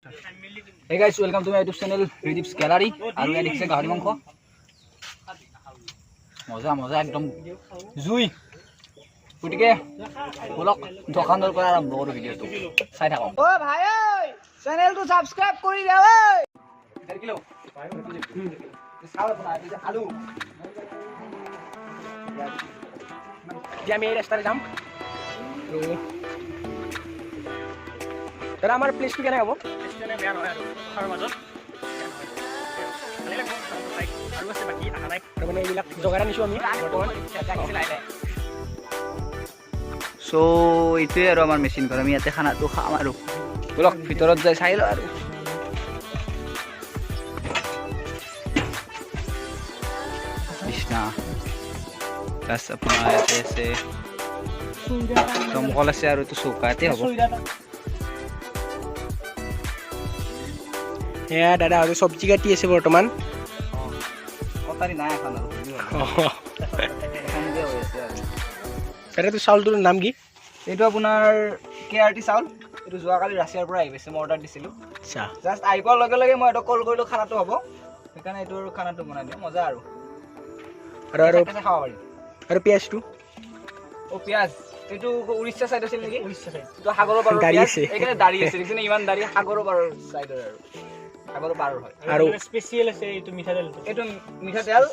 Hey guys, welcome to my YouTube channel Ridip's Gallery. আৰু এই দেখিছে গাহৰি মাংস মজা মজা একদম জুই গটিকে বলক দোকানৰ পৰা আৰম্ভ কৰো ভিডিওটো চাই থাকক ও ভাই ঐ চেনেলটো সাবস্ক্ৰাইব কৰি দে ঐ 1 কিলো চাউল বনাই আলু আমি এই ৰাস্তাৰে যাম तर आमार प्लेस केने हबो प्लेस केने बेया নহয় আৰু খাৰ মাজত আনিলে কোন বাইক আৰু আছে বাকি আহা নাই আৰু মানে এইবিলাক জগাৰা নিছো আমি বৰ্তমান জাগিছে লাইলে সো ইতে আৰু আমাৰ মেচিন ঘৰ আমি ইয়াতে খানাটো খাম আৰু বলক ভিতৰত যাই চাই ল আৰু কৃষ্ণা তাস আপোনাৰ ইয়াতে আছে দমকল আছে আৰু তো চৌকাতে হ'ব या दादा আৰু সবজি কাটি আছে বৰ্তমান কটাৰি নাই এখন আৰু এটা তো চাউলটোৰ নাম কি এইটো আপোনাৰ কেআৰটি চাউল এইটো যোৱাকালি ৰাছিয়াৰ পৰা আহিছে মই অৰ্ডাৰ দিছিলো আচ্ছা জাস্ট আইপৰ লগে লগে মই এটা কল কৰিলো খানাটো হ'ব সেইকাৰণে এইটোৰ খানাটো বনাই দিম মজা আৰু খাব পাৰি আৰু পিয়াজটো ও পিয়াজ এইটো উৰিষ্যা সাইড আছিল নেকি উৰিষ্যা সাইড তো সাগৰৰ পাৰৰ পিয়াজ এখানে দাড়ি আছে দেখছেনে ইমান দাড়ি সাগৰৰ পাৰৰ সাইডৰ আৰু আগৰ পাৰৰ হয় আৰু স্পেশাল আছে এইটো মিঠা তেল এইটো মিঠা তেল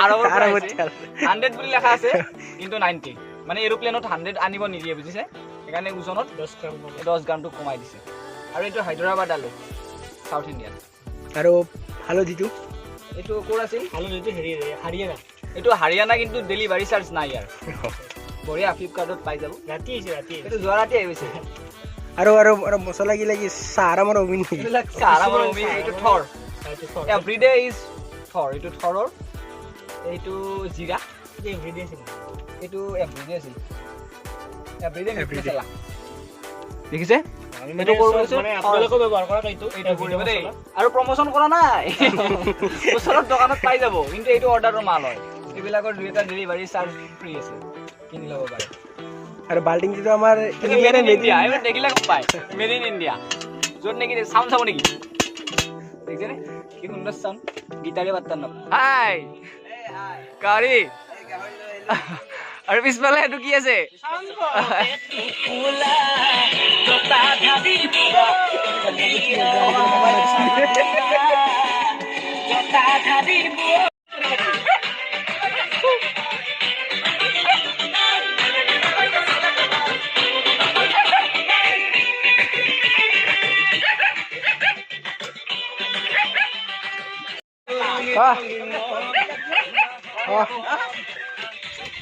আৰবৰ তেল 100 বুলি লেখা আছে কিন্তু 90 মানে এৰোপ্লেনত 100 আনিব নিদিয়ে বুজিছে এখানে ওজনত 10 গ্ৰামটো কমাই দিছে আৰু এইটো হায়দৰাবাদ আলু সাউথ ইন্ডিয়ান আৰু হালদিটো এইটো কোৰ আছিল হালদিটো হেৰি হাৰিয়ানা এইটো হাৰিয়ানা কিন্তু ডেলিভাৰি চাৰ্জ নাই ইয়াৰ বঢ়িয়া ফ্লিপকাৰ্টত পাই যাব ৰাতি এইটো যোৱা ৰাতি আহিছে আৰু মছলা কি লাগি সাৰা মৰ অমিন এইবিলাক সাৰা মৰ অমিন এইটো থৰ এভৰিডে ইজ থৰ এইটো থৰৰ এইটো জিৰা এভৰিডে আছিল এইটো এভৰিডে আছিল এভৰিডে মছলা দেখিছে এইটো কৰিছো মানে আপোনালোকে ব্যৱহাৰ কৰা এইটো কৰিব দেই আৰু প্ৰমোচন কৰা নাই ওচৰৰ দোকানত পাই যাব কিন্তু এইটো অৰ্ডাৰৰ মাল হয় এইবিলাকৰ দুইটা ডেলিভাৰি চাৰ্জ ফ্ৰী আছে কিনি ল'ব পাৰে আৰু বাল্টিং যেটো আমাৰ ইন্ডিয়ানে মেডিয়া এবাৰ দেখিলা কম পায় মেড ইন ইন্ডিয়া জোর নেকি সাউন্ড চাব নেকি দেখছে নে কি সুন্দর সাউন্ড গিটারে বাজতাম না হাই হাই কারি আৰু পিছফালে এটো কি আছে সাউন্ড ফুলা জতা ধাবি জতা ধাবি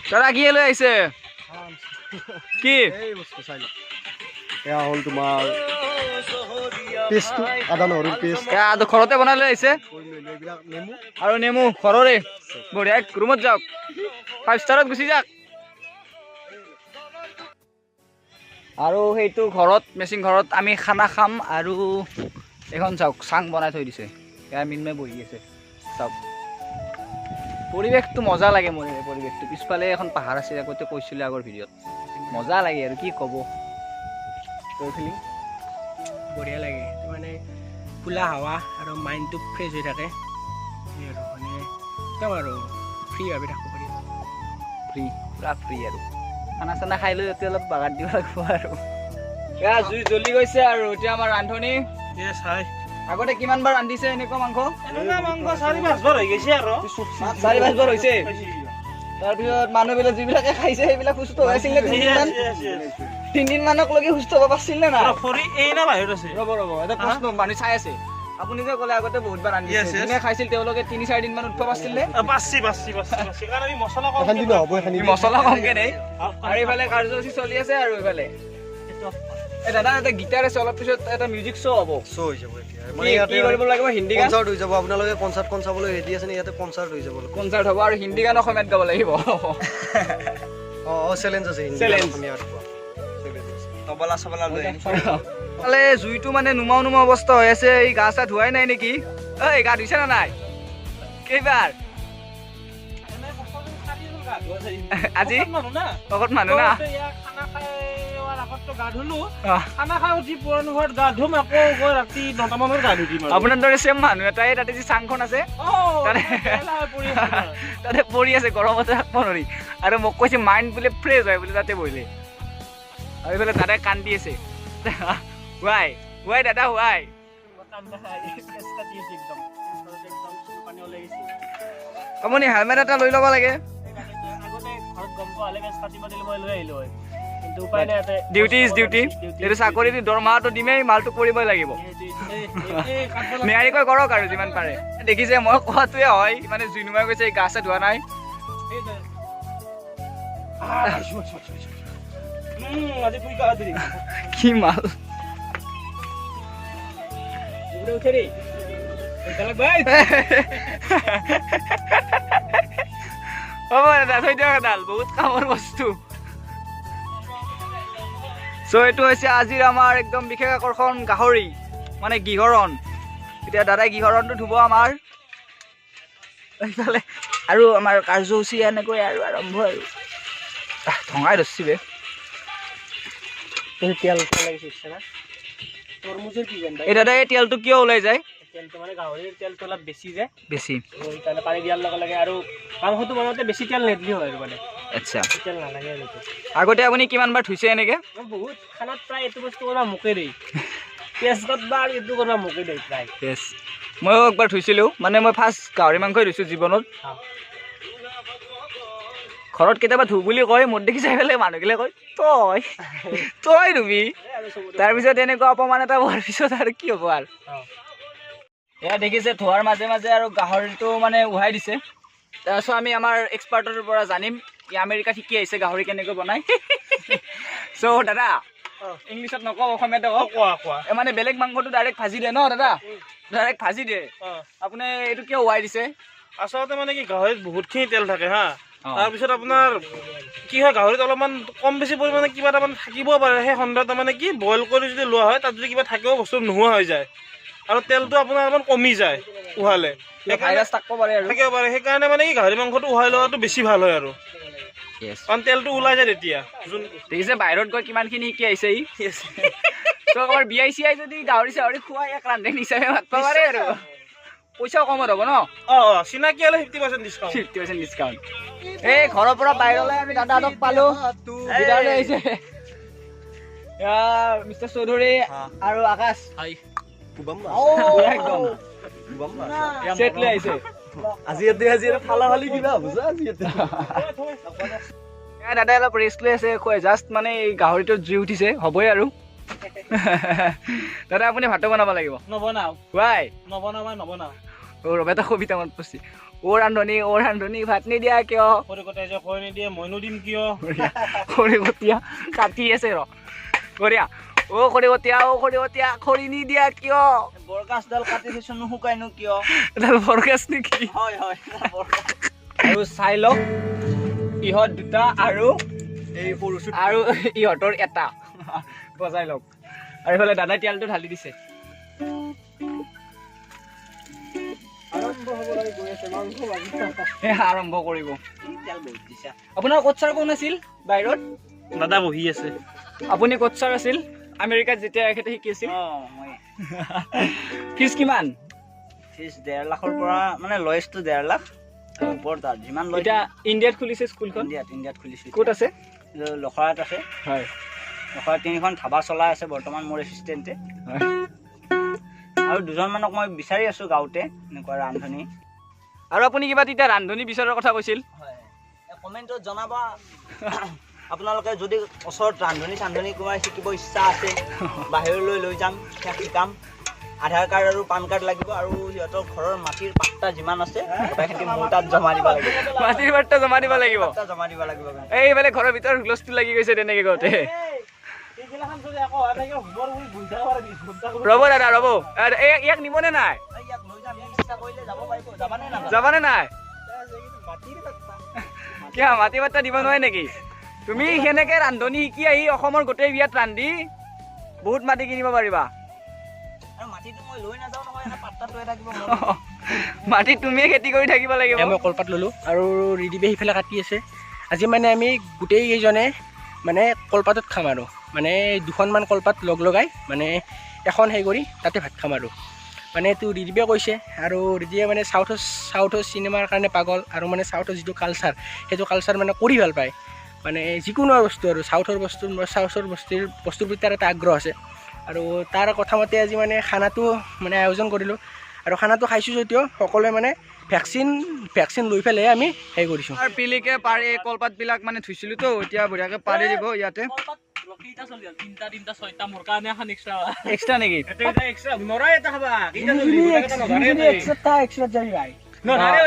তোরা কি লৈ আইছে কি এই বস্তু চাইলো এয়া হল তোমাৰ পেষ্টটো আদা নহৰুৰ পেষ্ট এয়া আদা ঘৰতে বনাই লৈ আইছে নেমু আৰু নেমু ঘৰৰে বঢ়িয়া ৰুমত যাওক 5 ষ্টাৰত গুচি যাওক আৰু সেইটো ঘৰত মেচিং ঘৰত আমি খানা খাম আৰু এখন চাওক চাং বনাই থৈ দিছে এয়া মিনমে বহি আছে চাওক পৰিবেশটো মজা লাগে মোৰ এই পৰিবেশটো পিছফালে এখন পাহাৰ আছে আগতে কৈছিল আগৰ ভিডিঅত মজা লাগে আৰু কি কব তোৰ ফিলিং বঢ়িয়া লাগে মানে খোলা হাৱা আৰু মাইন্ডটো ফ্ৰেছ হৈ থাকে আৰু মানে একদম আৰু ফ্ৰী ভাবে থাকিব পাৰি ফ্ৰী পুৰা ফ্ৰী আৰু খানা চানা খাই লৈ অলপ বাগান দিব লাগিব আৰু এয়া জুই জ্বলি গৈছে আৰু এতিয়া আমাৰ ৰান্ধনি ইয়েছ হাই আগতে কিমান বাৰ ৰান্ধিছে এনেকুৱা মাংস 4-5 বাৰ হৈ গৈছে আৰু 4-5 বাৰ হৈছে তাৰ পিছত মানুহবিলাক যিবিলাকে খাইছে সেইবিলাক সুস্থ হৈছিল নে 3 দিন মানক লগি সুস্থ হ'ব পাৰিছিল নে না ফৰি এই না বাহিৰত আছে ৰব এটা প্ৰশ্ন মানুহ চাই আছে আপুনি যে ক'লে আগতে বহুত বাৰ ৰান্ধিছে যিনে খাইছিল তেওঁলোকে 3-4 দিন মান উঠব পাৰিছিল নে পাছি কাৰণ আমি মছলা কম খানি নহব খানি মছলা কমকে নাই আৰু ইফালে কাৰ্যসূচী চলি আছে আৰু ইফালে এ দাদা এটা গিটাৰ আছে অলপ পিছত এটা মিউজিক শ্ব' হ'ব শ্ব' হৈ যাব মানে ইয়াতে কৰিব লাগিব হিন্দী গান কনসাৰ্ট হৈ যাব আপোনালোকে কনসাৰ্ট চাবলৈ ৰেডি আছে নে ইয়াতে কনসাৰ্ট হৈ যাব কনসাৰ্ট হ'ব আৰু হিন্দী গান অসমীয়াত গাব লাগিব চ্যালেঞ্জ আছে হিন্দী অসমীয়াত তবলা সবলা লৈ আলে জুইটো মানে নুমাও অৱস্থা হৈ আছে এই গা চা ধুৱাই নাই নেকি এই গা ধুইছে না নাই কেইবাৰ আজি মানুহ না খানা খাই আগত গা ধুলো খানা খাই উঠি পুৰণি ঘৰত গা ধুম আকৌ গৈ ৰাতি 9টা মানত গা ধুই দিম আপোনাৰ দৰে চেম মানুহ এটাই তাতে যি চাংখন আছে তাতে পৰি আছে গৰমতে থাকিব নোৱাৰি আৰু মোক কৈছে মাইণ্ড বোলে ফ্ৰেছ হয় বোলে তাতে বহিলে আৰু এইফালে দাদাই কান্দি আছে ৱাই দাদা ৱাই আপুনি হেলমেট এটা লৈ ল'ব লাগে ডিউটি ইজ ডিউটি এইটো চাকৰি দৰমহাটো দিমেই মালটো কৰিবই লাগিব নিয়াৰিকৈ কৰক আৰু যিমান পাৰে দেখিছে মই কোৱাটোৱে হয় মানে জুনুমাই গৈছে গা চা ধোৱা নাই কি মাল হ'ব দাদা থৈ দিয়ক এডাল বহুত কামৰ বস্তু চ' এইটো হৈছে আজিৰ আমাৰ একদম বিশেষ আকৰ্ষণ গাহৰি মানে গিহৰণ এতিয়া দাদাই গিহৰণটো ধুব আমাৰ এইফালে আৰু আমাৰ কাৰ্যসূচী এনেকৈ আৰু আৰম্ভ আৰু ধঙাই ধৰিছি বে তেল লাগিছে না তৰমুজৰ কি জান এই দাদা এই তেলটো কিয় ওলাই যায় তেলটো মানে গাহৰিৰ তেলটো অলপ বেছি যায় বেছি সেইকাৰণে পানী দিয়াৰ লগে লগে আৰু মাংসটো বনাওঁতে বেছি তেল নিদিলেও হয় মানে আচ্ছা তেল নালাগে আৰু আগতে আপুনি কিমানবাৰ ধুইছে এনেকে বহুত খানাত প্ৰায় এইটো বস্তু কৰা মোকে দেই পেষ্টত বা এইটো কৰা মোকে দেই প্ৰায় য়েছ ময়ো একবাৰ ধুইছিলোঁ মানে মই ফাৰ্ষ্ট গাহৰি মাংসই ধুইছোঁ জীৱনত ঘৰত কেতিয়াবা ধু বুলি কয় মোৰ দেখি চাই পেলাই মানুহগিলে কয় তই ধুবি তাৰপিছত এনেকুৱা অপমান এটা হোৱাৰ পিছত আৰু কি হ'ব আৰু এয়া দেখিছে ধোৱাৰ মাজে মাজে আৰু গাহৰিটো মানে উহাই দিছে তাৰপিছত আমি আমাৰ এক্সপাৰ্টৰ পৰা জানিম কি আমেৰিকাত শিকি আহিছে গাহৰি কেনেকৈ বনায় চ' দাদা ইংলিছত নকওঁ অসমীয়াতে কোৱা মানে বেলেগ মাংসটো ডাইৰেক্ট ভাজি দিয়ে ন দাদা ডাইৰেক্ট ভাজি দিয়ে আপুনি এইটো কিয় উহাই দিছে আচলতে মানে কি গাহৰিত বহুতখিনি তেল থাকে হা তাৰপিছত আপোনাৰ কি হয় গাহৰিত অলপমান কম বেছি পৰিমাণে কিবা এটা মানে থাকিব পাৰে সেই সন্দেহত মানে কি বইল কৰি যদি লোৱা হয় তাত যদি কিবা থাকেও বস্তু নোহোৱা হৈ যায় আৰু তেলটো আপোনাৰ অলপমান কমি যায় উহালে ভাইৰাছ থাকিব পাৰে আৰু থাকিব পাৰে সেইকাৰণে মানে কি গাহৰি মাংসটো উহাই লোৱাটো বেছি ভাল হয় আৰু কাৰণ তেলটো ওলাই যায় তেতিয়া দেখিছে বাহিৰত গৈ কিমানখিনি শিকি আহিছে ই ত' আমাৰ বিয়াই চিয়াই যদি গাহৰি চাহৰি খুৱাই এক ৰান্ধে হিচাপে মাতিব পাৰে আৰু পইচাও কমত হ'ব ন চিনাকি হ'লে 50% ডিছকাউণ্ট এই ঘৰৰ পৰা বাহিৰলৈ আমি দাদাহঁতক পালোঁ ভিতৰলৈ আহিছে মিষ্টাৰ চৌধুৰী আৰু আকাশ দাদাই অলপ ৰেষ্ট লৈ আছে জাষ্ট মানে গাহৰিটো জুই উঠিছে হ'বই আৰু দাদা আপুনি ভাতো বনাব লাগিব নবনাও নবনাও ৰবা এটা কবিতা মনত পৰিছে অ' ৰান্ধনী ভাত নিদিয়া কিয় খৰি নিদিয়ে মইনো দিম কিয় খৰিকটীয়া কাটি আছে ৰ বঢ়িয়া অ' খৰিকটীয়া খৰি নিদিয়া কিয় বৰগাছডাল কাটি দিছো নুশুকাইনো কিয় এডাল বৰগাছ নেকি হয় আৰু চাই লওক ইহঁত দুটা আৰু এই আৰু ইহঁতৰ এটা বজাই লওক আৰু এইফালে দাদাই তেলটো ঢালি দিছে আৰম্ভ কৰিব আপোনাৰ কোচাৰ কোন আছিল বাহিৰত দাদা বহি আছে আপুনি কোচাৰ আছিল আমেৰিকাত যেতিয়া এখেতে শিকি আছিল ফিজ কিমান ফিজ 1.5 লাখৰ পৰা মানে লয়েষ্টটো 1.5 লাখ ওপৰত আৰু যিমান লৈ এতিয়া ইণ্ডিয়াত খুলিছে স্কুলখন ইণ্ডিয়াত খুলিছে ক'ত আছে লখৰাত আছে হয় লখৰাত 3খন ধাবা চলাই আছে বৰ্তমান মোৰ এছিষ্টেণ্টে আৰু দুজনমানক মই বিচাৰি আছো গাঁৱতে এনেকুৱা ৰান্ধনী আৰু আপুনি কিবা তেতিয়া ৰান্ধনী বিচাৰৰ কথা কৈছিল কমেণ্টত জনাবা আপোনালোকে যদি ওচৰত ৰান্ধনী কোনোবাই শিকিব ইচ্ছা আছে বাহিৰলৈ লৈ যাম শিকাম আধাৰ কাৰ্ড আৰু পান কাৰ্ড লাগিব আৰু সিহঁতৰ ঘৰৰ মাটিৰ পাট্টা যিমান আছে গোটেইখিনি মোৰ তাত জমা দিব লাগিব মাটিৰ পাট্টা জমা দিব লাগিব এইফালে ঘৰৰ ভিতৰত হুলস্থুল লাগি গৈছে তেনেকে গওঁতে ৰ'ব দাদা ৰ'ব ইয়াক নিবনে নাই যাবানে নাই কিয় মাটি পাট্টা দিব নোৱাৰে নেকি তুমি সেনেকে ৰান্ধনী শিকি আহি অসমৰ গোটেই বিয়াত ৰান্ধি বহুত মাটি কিনিব পাৰিবা মাটি তুমিয়ে খেতি কৰি থাকিব লাগিব মই কলপাত ল'লোঁ আৰু ৰিদিবে সিফালে কাটি আছে আজি মানে আমি গোটেই কেইজনে মানে কলপাতত খাম আৰু মানে 2খনমান কলপাত লগ লগাই মানে এখন হেৰি কৰি তাতে ভাত খাম আৰু মানে এইটো ৰিদিবে কৈছে আৰু ৰিদিয়ে মানে চাউথৰ চিনেমাৰ কাৰণে পাগল আৰু মানে চাউথৰ যিটো কালচাৰ সেইটো কালচাৰ মানে কৰি ভাল পায় মানে যিকোনো বস্তু আৰু চাউথৰ বস্তুৰ প্ৰতি তাৰ এটা আগ্ৰহ আছে আৰু তাৰ কথা মতে আজি মানে খানাটো মানে আয়োজন কৰিলোঁ আৰু খানাটো খাইছোঁ যদিও সকলোৱে মানে ভেকচিন লৈ পেলাই আমি হেৰি কৰিছোঁ আৰু পিলিকে পাৰি কলপাতবিলাক মানে ধুইছিলোঁ তো এতিয়া বঢ়িয়াকৈ পাৰি দিব ইয়াতে এক্সট্ৰা নেকি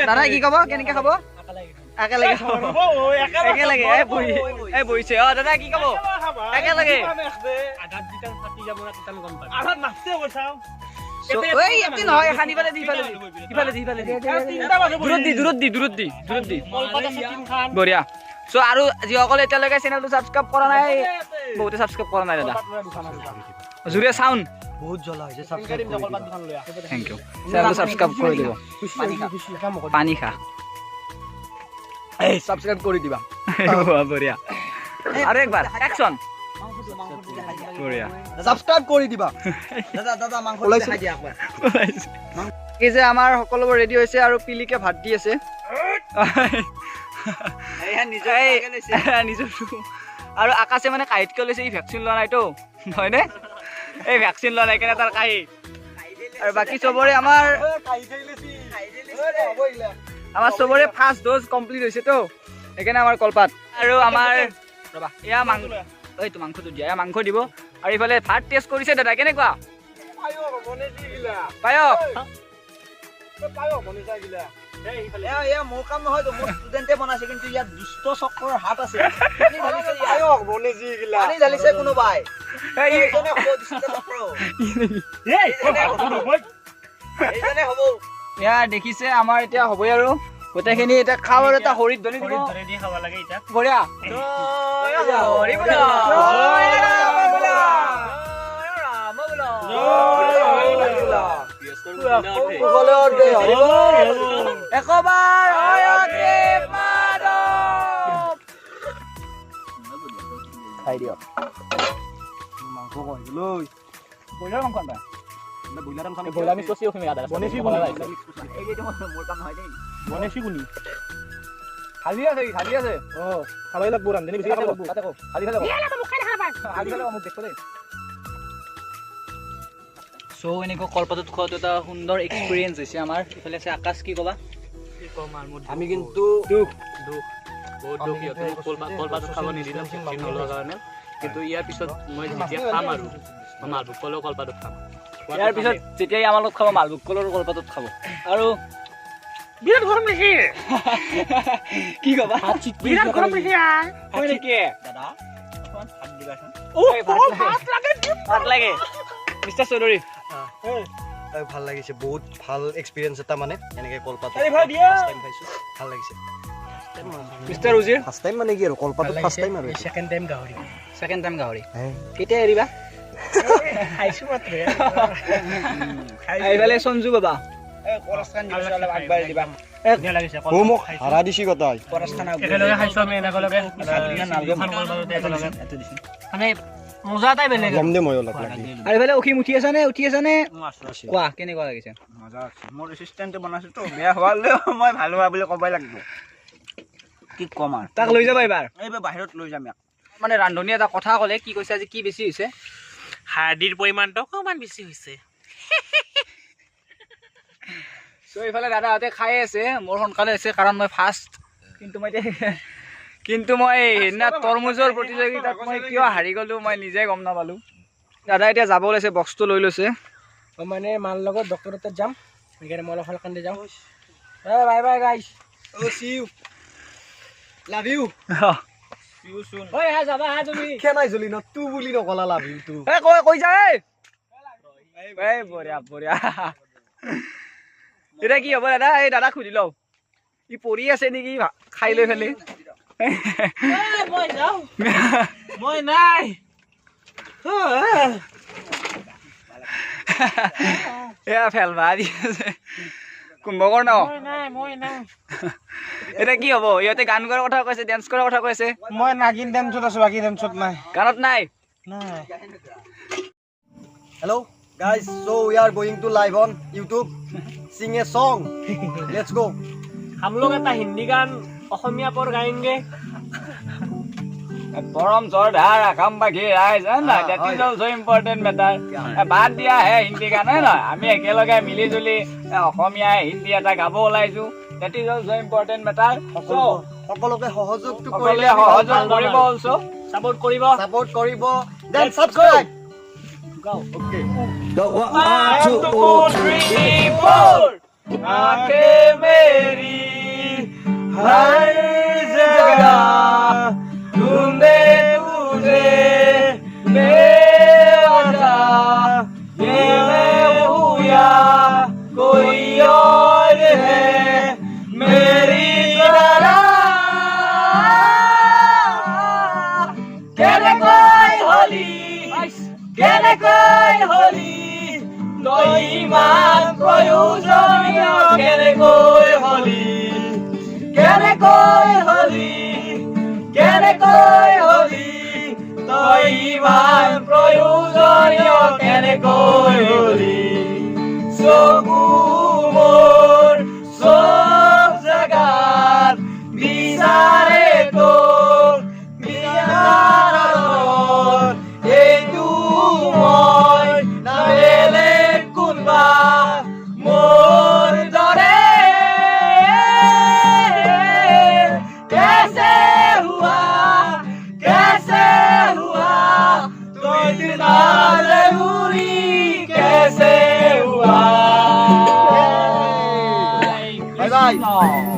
দাদা কি ক'ব কেনেকৈ খাব একেলগে একেলগে এই বহিছে অঁ দাদা কি ক'ব একেলগে বঢ়িয়া চ' আৰু যিসকলে এতিয়ালৈকে চেনেলটো ছাবস্ক্ৰাইব কৰা নাই বহুতে ছাবস্ক্ৰাইব কৰা নাই দাদা জোৰে চাউণ্ড বহুত জ্বলা হৈছে থেংক ইউ চেনেলটো ছাবস্ক্ৰাইব কৰি দিব পানী খা সাবস্ক্ৰাইব কৰে দিবা বঢ়িয়া আৰু একবাৰ একচন বঢ়িয়া সাবস্ক্ৰাইব কৰে দিবা দাদা দাদা মাংস দেখাই দিয়া একবাৰ এই যে আমাৰ সকলোবোৰ ৰেডি হৈছে আৰু পিলিকে ভাত দি আছে নিজৰ আৰু আকাশে মানে কাঁহিতকৈ লৈছে এই ভেকচিন লোৱা নাইতো হয়নে এই ভেকচিন লোৱা নাই কেনে তাৰ কাঁহি আৰু বাকী চবৰে আমাৰ চবৰে ফাৰ্ষ্ট ড'জ কমপ্লিট হৈছে তো সেইকাৰণে আমাৰ কলপাত আৰু আমাৰ ৰ'বা এয়া এইটো মাংসটো দিয়া এয়া মাংস দিব আৰু ইফালে ভাত টেষ্ট কৰিছে দাদা কেনেকুৱা পায়স মোৰ কাম নহয় তো মোৰ ষ্টুডেণ্টে বনাইছে কিন্তু ইয়াত দুষ্ট চক্ৰৰ হাত আছে পানী ঢালিছে কোনোবাই হ'ব এয়া দেখিছে আমাৰ এতিয়া হ'বই আৰু গোটেইখিনি এতিয়া খাওঁ আৰু এটা হৰিত ধৰি দিব বঢ়িয়া একবাৰ খাই দিয়ক মাংস লৈ ব্ৰইলাৰ মাংস আনবা ব্ৰইলাৰ মিক্স কৰিছে অসমীয়া দাদা বনেছি মোৰ কাম নহয় দেই বনেছি কোনি খালি আছে খাবাই লাগব ৰান্ধনি বেছি খাব তাতে কওক খালি খালে মোক দেখো দেই চ' এনেকৈ কলপাতত খোৱাটো এটা সুন্দৰ এক্সপিৰিয়েঞ্চ হৈছে আমাৰ ইফালে আছে আকাশ কি ক'বা আমি কিন্তু বহুত দুখ সিহঁতে কলপাতত খাব নিদিলে ভেকচিন নোলোৱাৰ কাৰণে কিন্তু ইয়াৰ পিছত মই যেতিয়া খাম আৰু মই মালভোগ কলেও কলপাতত খাম ইয়াৰ পিছত যেতিয়াই আমাৰ লগত খাব মালভোগ কলৰ কলপাতত খাব আৰু বিৰাট গৰম দেখি কি ক'বা বিৰাট গৰম দেখি হয় নেকি দাদা ভাত দিবাচোন ভাত লাগে মিষ্টাৰ চৌধুৰী ভাল লাগিছে বহুত ভাল এক্সপিৰিয়েঞ্চ এটা মানে এনেকে কলপাত ভাল লাগিছে মিষ্টাৰ উজিৰ ফাৰ্ষ্ট টাইম মানে কি আৰু কলপাতত ফাৰ্ষ্ট টাইম আৰু সেকেন্ড টাইম গাহৰি ছেকেণ্ড টাইম গাহৰি কেতিয়া এৰিবা খাইছো মাত্ৰ এইফালে সঞ্জু বাবা মোক হাৰা দিছি গতাই একেলগে খাইছো আমি একেলগে মানে মজা এটাই বেলেগ গম দে মই অলপ লাগি আৰু এইফালে অসীম উঠি আছা নে কোৱা কেনেকুৱা লাগিছে মজা আছে মোৰ এচিষ্টেণ্টে বনাইছো তো বেয়া হোৱালেও মই ভাল হোৱা বুলি ক'বই লাগিব কি ক'ম আৰু তাক লৈ যাবা এইবাৰ এইবাৰ বাহিৰত লৈ যাম ইয়াক মানে ৰান্ধনী এটা কথা ক'লে কি কৈছে আজি কি বেছি হৈছে হাৰ্ডিৰ পৰিমাণটো অকণমান বেছি হৈছে চ' এইফালে দাদাহঁতে খাই আছে মোৰ সোনকালে হৈছে কাৰণ মই ফাৰ্ষ্ট কিন্তু মই সেইদিনা তৰমুজৰ প্ৰতিযোগিতাত মই কিয় হাৰি গ'লোঁ মই নিজে গম নাপালোঁ দাদা এতিয়া যাব ওলাইছে বক্সটো লৈ লৈছে মানে মাৰ লগত ডক্টৰ তাত যাম সেইকাৰণে মই অলপ সোনকালে যাম বাই বাই গাইছ চি ইউ লাভ ইউ ঐ যাবা তুমি কেনাই জলি ন তু বুলি নকলা লাভ ইউ তু কৈ যা এই বঢ়িয়া বঢ়িয়া এতিয়া কি হ'ব দাদা এই দাদা সুধি লওঁ ই পৰি আছে নেকি খাই লৈ ফেলি মই নাই এয়া ফেল ভা দি আছে কুম্ভকৰ্ণ এতিয়া কি হ'ব ইহঁতে গান গোৱাৰ কথা কৈছে ডেন্স কৰাৰ কথা কৈছে মই নাগিন ডেন্সত আছো বাকী ডেন্সত নাই গানত নাই Hello guys, so we are going to live on YouTube, sing a song. Let's go. हम लोग এটা হিন্দী গান অসমীয়া পৰ গায়েंगे परम श्रद्धा राखम बाकी राइज है ना that is also important matter बात दिया है हिंदी गान है ना আমি একেলগে মিলি জুলি অসমীয়া হিন্দী এটা গাব ওলাইছো that is also important matter সকলোকে সহযোগটো সকলে সহযোগ কৰিব অলসো সাপোৰ্ট কৰিব support কৰিব, then subscribe. Okay. 1 2 3 4 आंखें मेरी हर जगह ढूंढे तुझे बेवजह ये मैं हूँ या कोई और है मेरी तरह কেনেকৈ হলি তই ইমান প্ৰয়োজনীয় কেনেকৈ হলি তই ইমান প্ৰয়োজনীয় কেনেকৈ হলি চকু মোৰ চব জেগাত বিচাৰে তোক এইটো মই না বেলেগ কোনবা মোৰ দৰে कैसे हुआ तोय बिना जरूरी कैसे हुआ Bye bye.